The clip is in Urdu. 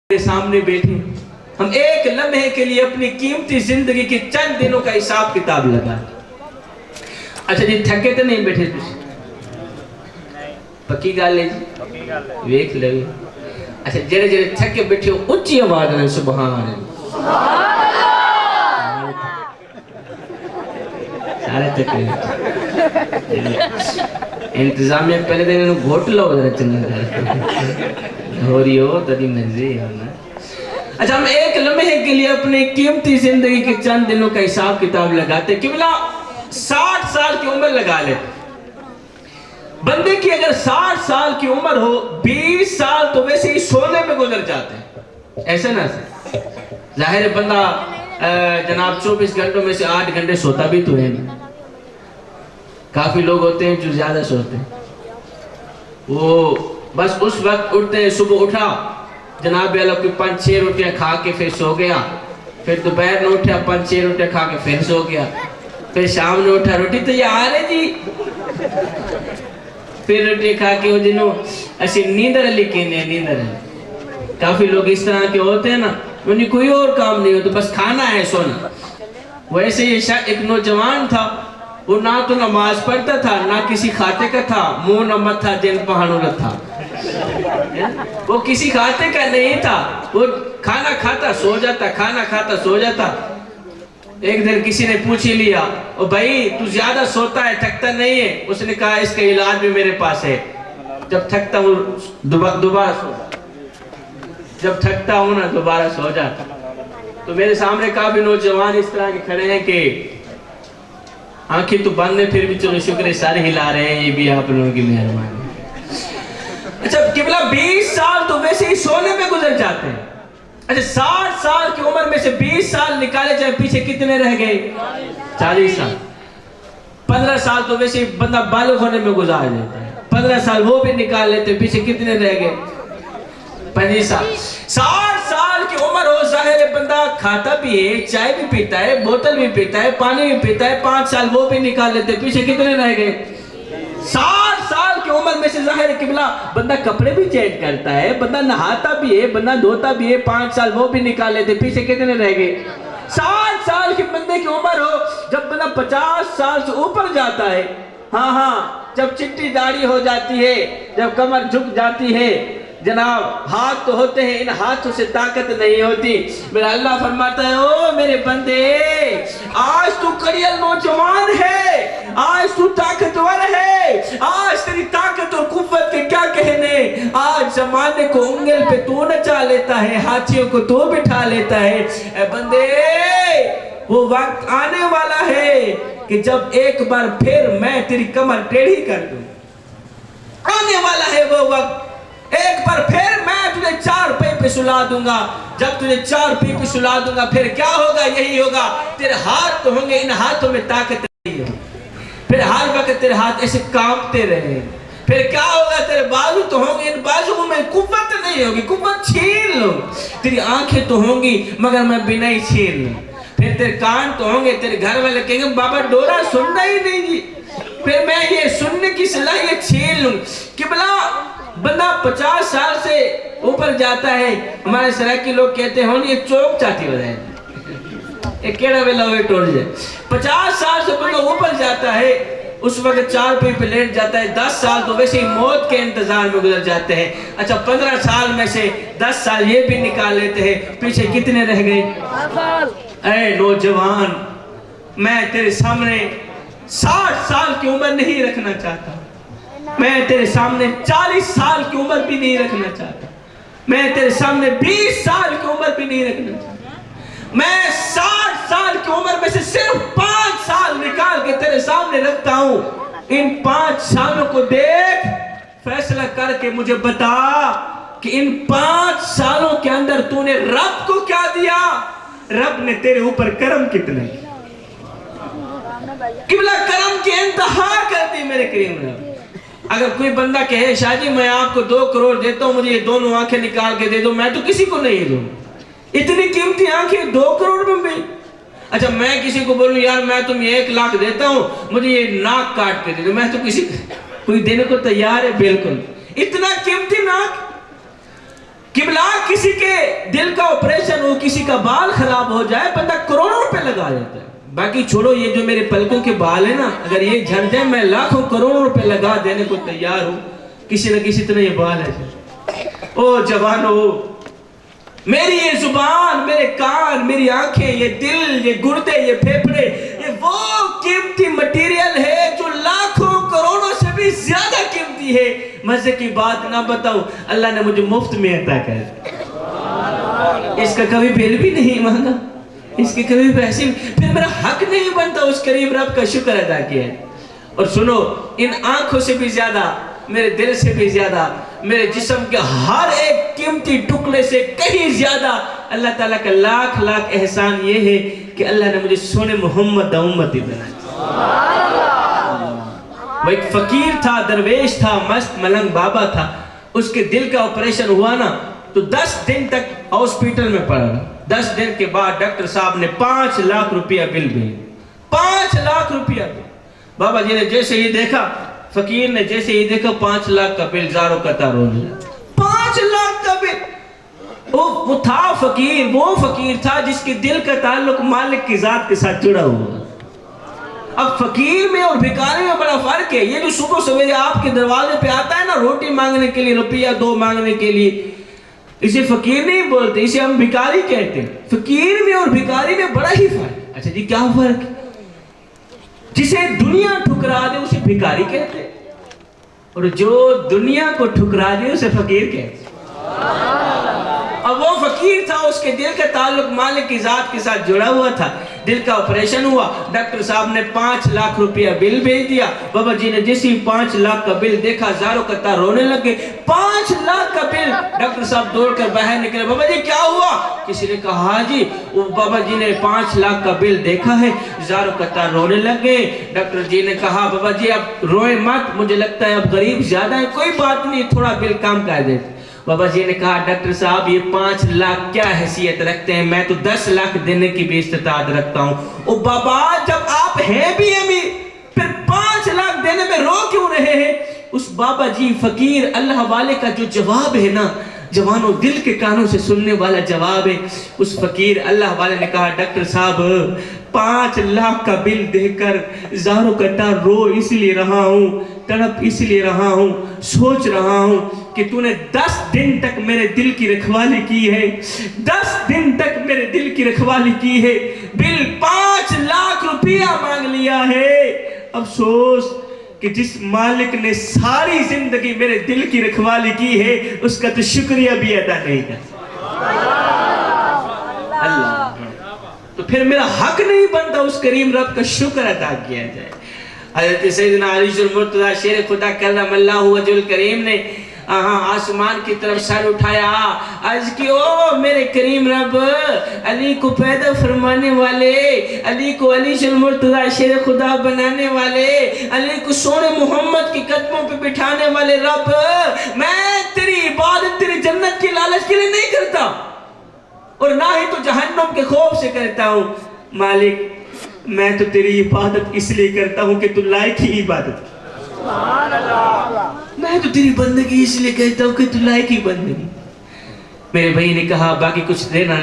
سامنے بیٹھے ہم ایک لمحے کے لیے اپنی قیمتی زندگی کے چند دنوں کا حساب کتاب لگا. اچھا جی تھکے تو نہیں بیٹھے پکی گل ہے جی ویکھ لو. اچھا جڑے جڑے تھکے بیٹھے اونچی آواز میں سبحان اللہ سارے تھکے انتظامیہ پہلے دن انہوں گھوٹ لو ذرا چنگا ہو رہی ہو تدی مرضی ہونا. اچھا ہم ایک لمحے کے لیے اپنی قیمتی زندگی کے چند دنوں کا حساب کتاب لگاتے کہ بلا 60 سال کی عمر لگا لے. بندے کی اگر 60 سال کی عمر ہو 20 سال تو ویسے ہی سونے میں گزر جاتے ہیں. ایسا نہ ظاہر بندہ جناب 24 گھنٹوں میں سے 8 گھنٹے سوتا بھی تو ہے نہیں. کافی لوگ ہوتے ہیں جو زیادہ سوتے ہیں. وہ بس اس وقت اٹھتے ہیں صبح اٹھا جناب اللہ کوئی 5-6 روٹیاں کھا کے پھر سو گیا. پھر دوپہر میں اٹھا 5-6 روٹیاں کھا کے پھر سو گیا. پھر شام میں اٹھا روٹی تو یار ہے جی پھر روٹی کھا کے وہ جنہوں ایسی نیندر علی کہنے نیندر علی. کافی لوگ اس طرح کے ہوتے ہیں نا انہیں کوئی اور کام نہیں ہوتا بس کھانا ہے سونا. ویسے یہ ایک نوجوان تھا وہ نہ تو نماز پڑھتا تھا نہ کسی کھاتے کا تھا منہ نہ مت تھا جن پہانورت تھا. وہ کسی کھاتے کا نہیں تھا وہ کھانا کھاتا سو جاتا کھانا کھاتا سو جاتا. ایک دن کسی نے پوچھ ہی لیا او بھائی تو زیادہ سوتا ہے تھکتا نہیں ہے. اس نے کہا اس کا علاج بھی میرے پاس ہے. جب تھکتا ہوں دوبارہ سو جب تھکتا ہوں نا دوبارہ سو جاتا. تو میرے سامنے کافی نوجوان اس طرح کے کھڑے ہیں کہ آنکھیں تو بند ہیں پھر بھی چلو شکر ہے سارے ہلا رہے ہیں. یہ بھی آپ لوگوں کی مہربانی. اچھا قبلہ 20 سال تو ویسے ہی سونے میں گزر جاتے ہیں. اچھا 60 سال کی عمر میں سے 20 سال نکالے جائے پیچھے کتنے رہ گئے 40 سال. 15 سال تو ویسے ہی بندہ بالغ ہونے میں گزار دیتا ہے. 15 سال وہ بھی نکال لیتے پیچھے کتنے رہ گئے 25 سال. 60 سال کی عمر ہو ظاہر بندہ کھاتا بھی ہے چائے بھی پیتا ہے بوتل بھی پیتا ہے پانی بھی پیتا ہے. 5 سال وہ بھی نکال لیتے پیچھے کتنے رہ گئے 60 سال کی عمر میں سے ظاہر قبلہ بندہ کپڑے بھی چینج کرتا ہے بندہ نہاتا بھی ہے بندہ دھوتا بھی ہے. 5 سال وہ بھی نکال لیتے پیچھے کتنے رہ گئے 60 سال کی بندے کی عمر ہو. جب بندہ 50 سال سے اوپر جاتا ہے ہاں جب چٹی داڑھی ہو جاتی ہے جب کمر جھک جاتی ہے جناب ہاتھ تو ہوتے ہیں ان ہاتھوں سے طاقت نہیں ہوتی. میرا اللہ فرماتا ہے او میرے بندے آج تو کڑیل نوجوان ہے آج تو طاقتور ہے آج تیری طاقت اور قوت کے کیا کہنے. آج زمانے کو انگل پہ تو نچا لیتا ہے ہاتھیوں کو تو بٹھا لیتا ہے. اے بندے وہ وقت آنے والا ہے کہ جب ایک بار پھر میں تیری کمر ٹیڑھی کر دوں. آنے والا ہے وہ وقت ایک بار پھر میں تجھے 4 پے پہ سلا دوں گا. جب تجھے 4 پے پہ سلا دوں گا پھر کیا ہوگا یہی ہوگا تیرے ہاتھ تو ہوں گے ان ہاتھوں میں طاقت نہیں ہوگی. پھر ہر وقت تیرے ہاتھ ایسے کانپتے رہے. پھر کیا ہوگا تیرے بازو تو ہوں گے ان بازو میں قوت نہیں ہوگی قوت چھین لوں. تیری آنکھیں تو ہوں گی مگر میں بنا ہی چھین لوں. پھر تیرے کان تو ہوں گے تیرے گھر والے کہیں گے بابا ڈورا سننا ہی نہیں جی. پھر میں یہ سننے کی صلاحیت چھین لوں. قبلہ بندہ 50 سال سے اوپر جاتا ہے ہمارے سرائکی لوگ کہتے ہیں یہ چوک چاہتی ہو رہے ہیں ایک کیڑا ویلا ہوئے ٹوڑ جائے. 50 سال سے بندہ اوپر جاتا ہے اس وقت 4 پے پہ لیٹ جاتا ہے. 10 سال تو ویسے ہی موت کے انتظار میں گزر جاتے ہیں. اچھا 15 سال میں سے 10 سال یہ بھی نکال لیتے ہیں پیچھے کتنے رہ گئے. اے نوجوان میں تیرے سامنے 60 سال کی عمر نہیں رکھنا چاہتا. میں تیرے سامنے 40 سال کی عمر بھی نہیں رکھنا چاہتا. میں تیرے سامنے 20 سال کی عمر بھی نہیں رکھنا چاہتا. میں 60 سال کی عمر میں سے صرف 5 سال نکال کے تیرے سامنے رکھتا ہوں. ان 5 سالوں کو دیکھ فیصلہ کر کے مجھے بتا کہ ان 5 سالوں کے اندر تو نے رب کو کیا دیا. رب نے تیرے اوپر کرم کتنے قبلہ کرم کی انتہا کر دی میرے کریم رب. اگر کوئی بندہ کہے شاہ جی میں آپ کو 2 کروڑ دیتا ہوں مجھے یہ دونوں آنکھیں نکال کے دے دو میں تو کسی کو نہیں دوں. اتنی قیمتی آنکھیں 2 کروڑ میں بھی. اچھا میں کسی کو بولوں یار میں تمہیں 1 لاکھ دیتا ہوں مجھے یہ ناک کاٹ کے دے دو میں تو کسی کوئی دینے کو تیار ہے بالکل. اتنا قیمتی ناک قبلہ کسی کے دل کا آپریشن ہو، کسی کا بال خراب ہو جائے، بندہ کروڑوں روپے لگا دیتا ہے. باقی چھوڑو، یہ جو میرے پلکوں کے بال ہیں نا، اگر یہ جھڑ جائے میں لاکھوں کروڑوں روپے لگا دینے کو تیار ہوں. کسی نہ کسی طرح یہ بال ہے. او جوانو، میری یہ زبان، میرے کان، میری آنکھیں، یہ دل، یہ گردے، یہ پھیپھڑے، یہ وہ قیمتی مٹیریل ہے جو لاکھوں کروڑوں سے بھی زیادہ قیمتی ہے. مزے کی بات نہ بتاؤں، اللہ نے مجھے مفت میں عطا کر، اس کا کبھی بل بھی نہیں مانگا، اس کے کبھی پیسے، پھر میرا حق نہیں بنتا اس کریم رب کا شکر ادا کیا ہے. اور سنو، ان آنکھوں سے بھی زیادہ، میرے دل سے بھی زیادہ، میرے جسم کے ہر ایک قیمتی ٹکڑے سے کہیں زیادہ اللہ تعالیٰ کا لاکھ لاکھ احسان یہ ہے کہ اللہ نے مجھے سونے محمد دا امتی بنایا. وہ ایک فقیر تھا، درویش تھا، مست ملنگ بابا تھا. اس کے دل کا آپریشن ہوا نا تو 10 دن تک ہاسپٹل میں پڑا رہا. 10 دن کے بعد ڈاکٹر صاحب نے 5 لاکھ روپیہ بل بھیجا. 5 لاکھ روپیہ. بابا جی نے جیسے ہی دیکھا، فقیر نے جیسے ہی دیکھا 5 لاکھ کا بل، زاروں قطار رونے لگا. 5 لاکھ کا بل. وہ تھا فقیر، وہ فقیر تھا جس کے دل کا تعلق مالک کی ذات کے ساتھ جڑا ہوا. اب فقیر میں اور بھکاری میں بڑا فرق ہے. یہ جو صبح سویرے آپ کے دروازے پہ آتا ہے نا روٹی مانگنے کے لیے، روپیہ 2 مانگنے کے لیے، اسے فقیر نہیں بولتے، اسے ہم بھکاری کہتے ہیں. فقیر میں اور بھکاری میں بڑا ہی فرق. اچھا جی کیا فرق ہے؟ جسے دنیا ٹھکرا دے اسے بھکاری کہتے ہیں، اور جو دنیا کو ٹھکرا دے اسے فقیر کہتے ہیں. اب وہ فقیر تھا، اس کے دل کا تعلق مالک کی ذات کے ساتھ جڑا ہوا تھا. دل کا آپریشن ہوا، ڈاکٹر صاحب نے 5 لاکھ روپیہ بل بھیج دیا. بابا جی نے جیسے ہی 5 لاکھ کا بل دیکھا زاروں قطار رونے لگے. 5 لاکھ کا بل. ڈاکٹر صاحب دوڑ کر باہر نکلے. بابا جی کیا ہوا؟ کسی نے کہا جی وہ بابا جی نے 5 لاکھ کا بل دیکھا ہے، زاروں قطار رونے لگے. ڈاکٹر جی نے کہا بابا جی اب روئے مت، مجھے لگتا ہے اب غریب زیادہ ہے، کوئی بات نہیں تھوڑا بل کم کر دیتے. بابا جی نے کہا ڈاکٹر صاحب یہ 5 لاکھ کیا حیثیت رکھتے ہیں، میں تو 10 لاکھ دینے کی بھی استطاعت رکھتا ہوں. او بابا جب آپ ہیں بھی امیر پھر 5 لاکھ دینے میں رو کیوں رہے ہیں؟ اس بابا جی فقیر اللہ والے کا جو جواب ہے نا جوانوں، دل کے کانوں سے سننے والا جواب ہے. اس فقیر اللہ والے نے کہا ڈاکٹر صاحب 5 لاکھ کا بل دے کر زاروں قطار رو اس لیے رہا ہوں، تڑپ اس لیے رہا ہوں، سوچ رہا ہوں کہ تو نے 10 دن تک میرے دل کی رکھوالی کی ہے. 10 دن تک میرے دل کی رکھوالی کی ہے، بل 5 لاکھ روپیہ مانگ لیا ہے. افسوس کہ جس مالک نے ساری زندگی میرے دل کی رکھوالی کی ہے اس کا تو شکریہ بھی ادا نہیں کرتا. اللہ تو پھر میرا حق نہیں بنتا اس کریم رب کا شکر ادا کیا جائے. حضرت سیدنا علی المرتضیٰ شیر خدا کرم اللہ وجہ الکریم نے آسمان کی طرف سر اٹھایا، عرض کی او میرے کریم رب، علی کو پیدا فرمانے والے، علی کو علی المرتضیٰ شیر خدا بنانے والے، علی کو سونے محمد کی قدموں پہ بٹھانے والے رب، میں تیری عبادت تیری جنت کی لالچ کے لیے نہیں کرتا اور نہ ہی تو جہنم کے خوف سے کرتا ہوں. مالک میں تو تیری عبادت اس لیے کرتا ہوں کہ تو لائق ہی عبادت. میں تو تیری بندگی اس لیے کہتا ہوں کہ تو لائق ہی بندگی. میرے بھائی نے کہا باقی کچھ دینا